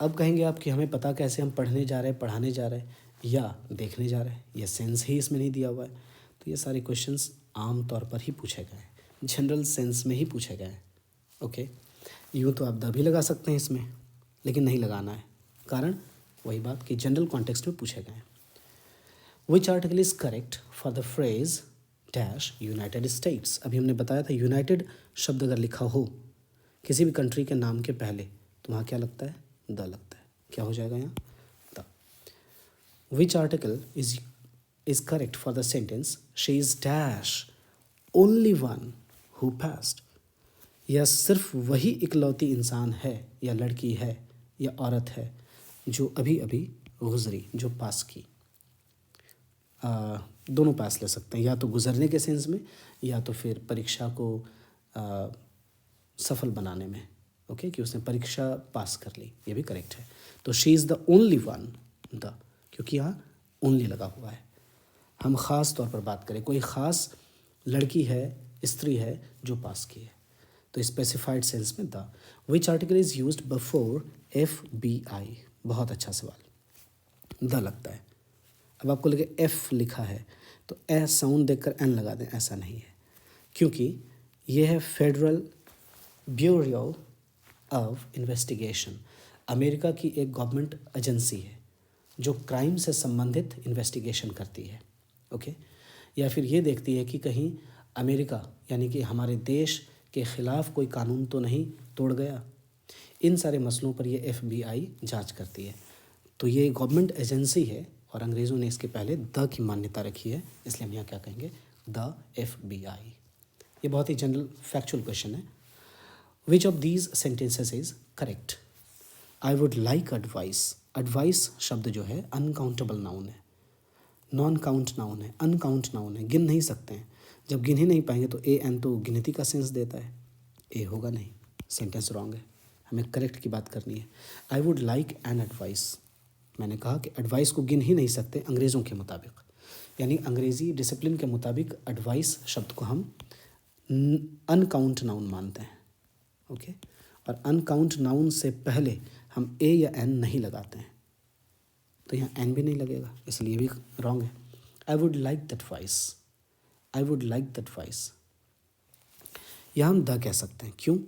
अब कहेंगे आप कि हमें पता कैसे हम पढ़ने जा रहे हैं, पढ़ाने जा रहे हैं या देखने जा रहे हैं, ये सेंस ही इसमें नहीं दिया हुआ है। तो ये सारे क्वेश्चंस आम तौर पर ही पूछे गए हैं, जनरल सेंस में ही पूछे गए हैं। ओके, यूँ तो आप द भी लगा सकते हैं इसमें, लेकिन नहीं लगाना है, कारण वही बात कि जनरल कॉन्टेक्स्ट में पूछे गए हैं। Which article is correct for the phrase dash United states. अभी हमने बताया था यूनाइटेड शब्द अगर लिखा हो किसी भी कंट्री के नाम के पहले तो वहाँ क्या लगता है? द लगता है। क्या हो जाएगा यहाँ? The. Which article is correct for the sentence she is dash only one who passed. यह सिर्फ वही इकलौती इंसान है या लड़की है या औरत है जो अभी अभी गुजरी, जो पास की। दोनों पास ले सकते हैं, या तो गुजरने के सेंस में या तो फिर परीक्षा को सफल बनाने में। ओके, कि उसने परीक्षा पास कर ली, ये भी करेक्ट है। तो she is the only one, the, क्योंकि यहाँ ओनली लगा हुआ है। हम ख़ास तौर पर बात करें, कोई ख़ास लड़की है, स्त्री है जो पास की है, तो स्पेसिफाइड सेंस में the. Which article is used before FBI। बहुत अच्छा सवाल, द लगता है। अब आपको लगे एफ लिखा है तो ए साउंड देखकर एन लगा दें, ऐसा नहीं है, क्योंकि ये है federal bureau of investigation. America की एक गवर्नमेंट एजेंसी है जो क्राइम से संबंधित इन्वेस्टिगेशन करती है। ओके, या फिर ये देखती है कि कहीं अमेरिका यानी कि हमारे देश के ख़िलाफ़ कोई कानून तो नहीं तोड़ गया। इन सारे मसलों पर ये FBI जांच करती है। तो ये गवर्नमेंट एजेंसी है और अंग्रेज़ों ने इसके पहले द की मान्यता रखी है, इसलिए हम यहाँ क्या कहेंगे? The FBI। ये बहुत ही जनरल फैक्चुअल क्वेश्चन है। विच of these sentences is correct? I would like advice. Advice शब्द जो है अनकाउंटेबल नाउन है, नॉन काउंट नाउन है, अनकाउंट नाउन है, गिन नहीं सकते हैं। जब गिन ही नहीं पाएंगे तो एन तो गिनती का सेंस देता है, ए होगा नहीं, सेंटेंस रॉन्ग है। हमें करेक्ट की बात करनी है। I would like an advice, मैंने कहा कि एडवाइस को गिन ही नहीं सकते अंग्रेज़ों के मुताबिक, यानी अंग्रेज़ी डिसिप्लिन के मुताबिक एडवाइस शब्द को हम अनकाउंट नाउन मानते हैं। ओके, और अनकाउंट नाउन से पहले हम ए या एन नहीं लगाते हैं, तो यहाँ एन भी नहीं लगेगा, इसलिए भी रॉन्ग है। I would like that vice, I would like that vice, यहाँ हम द कह सकते हैं। क्यों?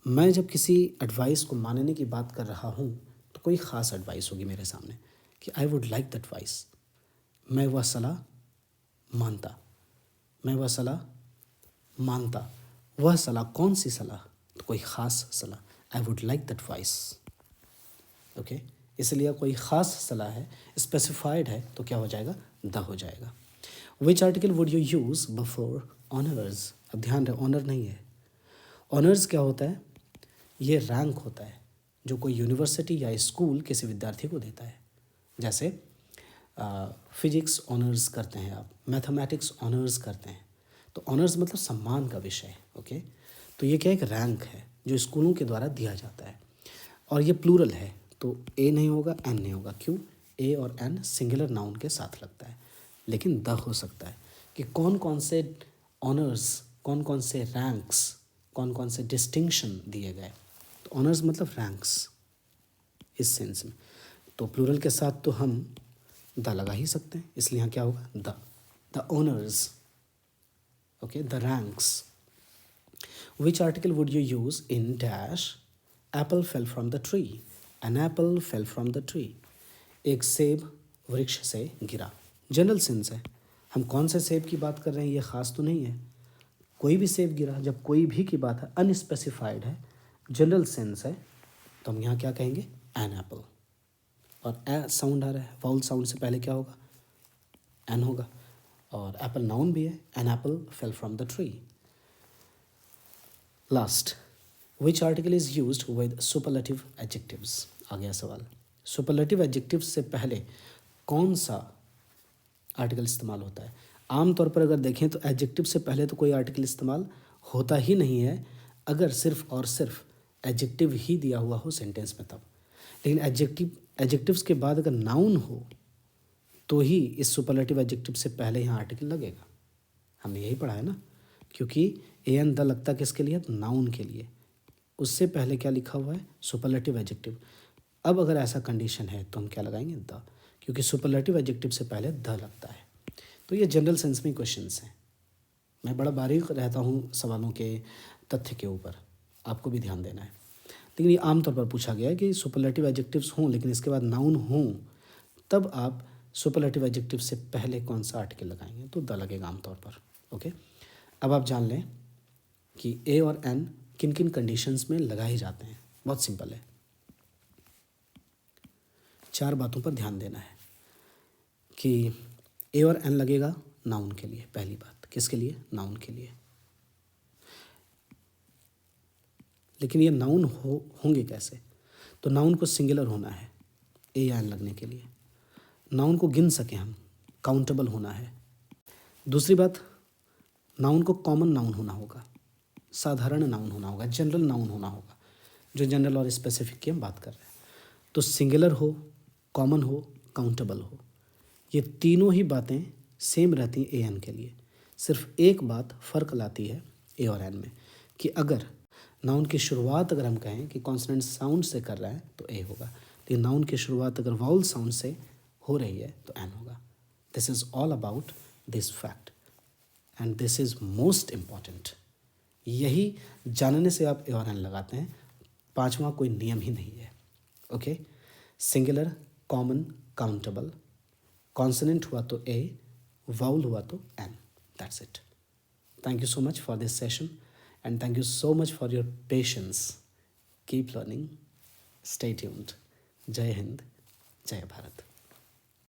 मैं जब किसी एडवाइस को मानने की बात कर रहा हूँ तो कोई ख़ास एडवाइस होगी मेरे सामने कि I would like that vice, मैं वह सलाह मानता, मैं वह सलाह मानता। वह सलाह कौन सी सलाह? तो कोई ख़ास सलाह, I would like that vice. Okay, इसलिए कोई ख़ास सलाह है, स्पेसिफाइड है, तो क्या हो जाएगा? द हो जाएगा। विच article would you use before honours? अब ध्यान रहे, ऑनर नहीं है। ऑनर्स क्या होता है? ये रैंक होता है जो कोई यूनिवर्सिटी या स्कूल किसी विद्यार्थी को देता है। जैसे फिजिक्स ऑनर्स करते हैं आप, मैथमेटिक्स ऑनर्स करते हैं, तो ऑनर्स मतलब सम्मान का विषय। ओके, तो ये क्या एक रैंक है जो स्कूलों के द्वारा दिया जाता है, और ये प्लूरल है, तो ए नहीं होगा, एन नहीं होगा। क्यों? ए और एन सिंगुलर नाउन के साथ लगता है, लेकिन द हो सकता है कि कौन कौन से ऑनर्स, कौन कौन से रैंक्स, कौन कौन से डिस्टिंक्शन दिए गए। तो ऑनर्स मतलब रैंक्स इस सेंस में, तो प्लूरल के साथ तो हम द लगा ही सकते हैं, इसलिए यहाँ क्या होगा? The honours. Okay, the ranks. Which article would you use in dash apple fell from the tree? An apple fell from the tree, एक सेब वृक्ष से गिरा। जनरल सेंस है, हम कौन से सेब की बात कर रहे हैं ये ख़ास तो नहीं है, कोई भी सेब गिरा। जब कोई भी की बात है, अनस्पेसिफाइड है, जनरल सेंस है, तो हम यहाँ क्या कहेंगे? An apple. और ए साउंड आ रहा है, वाउल साउंड से पहले क्या होगा? एन होगा। और एप्पल नाउन भी है, an apple fell from the tree. Last, which article is used with superlative adjectives. आ गया सवाल, सुपरलेटिव एडजेक्टिव्स से पहले कौन सा आर्टिकल इस्तेमाल होता है। आमतौर पर अगर देखें तो एडजेक्टिव से पहले तो कोई आर्टिकल इस्तेमाल होता ही नहीं है, अगर सिर्फ और सिर्फ एडजेक्टिव ही दिया हुआ हो सेंटेंस में तब। लेकिन एडजेक्टिव्स के बाद अगर नाउन हो तो ही इस सुपरलेटिव एडजेक्टिव से पहले यहाँ आर्टिकल लगेगा। हमने यही पढ़ा है ना, क्योंकि ए एन द लगता किसके लिए, नाउन के लिए। उससे पहले क्या लिखा हुआ है, सुपरलेटिव एडजेक्टिव। अब अगर ऐसा कंडीशन है तो हम क्या लगाएंगे, द, क्योंकि सुपरलेटिव एडजेक्टिव से पहले द लगता है। तो ये जनरल सेंस में क्वेश्चंस हैं। मैं बड़ा बारीक रहता हूँ सवालों के तथ्य के ऊपर, आपको भी ध्यान देना है। लेकिन ये आमतौर पर पूछा गया है कि सुपरलेटिव एडजेक्टिव्स हों लेकिन इसके बाद नाउन हों, तब आप सुपरलेटिव एडजेक्टिव से पहले कौन सा आर्टिकल लगाएंगे, तो द लगेगा आमतौर पर। ओके, अब आप जान लें कि ए और एन किन किन कंडीशंस में लगाए जाते हैं। बहुत सिंपल है, 4 बातों पर ध्यान देना है कि ए और एन लगेगा नाउन के लिए। पहली बात, किसके लिए, नाउन के लिए। लेकिन ये नाउन होंगे कैसे, तो नाउन को सिंगुलर होना है ए या एन लगने के लिए। नाउन को गिन सकें हम, काउंटेबल होना है। दूसरी बात, नाउन को कॉमन नाउन होना होगा, साधारण नाउन होना होगा, जनरल नाउन होना होगा, जो जनरल और स्पेसिफिक की हम बात कर रहे हैं। तो सिंगुलर हो, कॉमन हो, काउंटेबल हो, ये तीनों ही बातें सेम रहती हैं ए एन के लिए। सिर्फ एक बात फ़र्क लाती है ए और एन में, कि अगर नाउन की शुरुआत अगर हम कहें कि कॉन्सोनेंट साउंड से कर रहा है तो ए होगा, लेकिन नाउन की शुरुआत अगर वाउल साउंड से हो रही है तो एन होगा। This is all about this fact and this is most important. यही जानने से आप ए और एन लगाते हैं। 5वां कोई नियम ही नहीं है। Okay, singular, common, countable, consonant हुआ तो ए, वाउल हुआ तो an. That's it. Thank you so much for this session and thank you so much for your patience. Keep learning. Stay tuned. Jai Hind. Jai Bharat.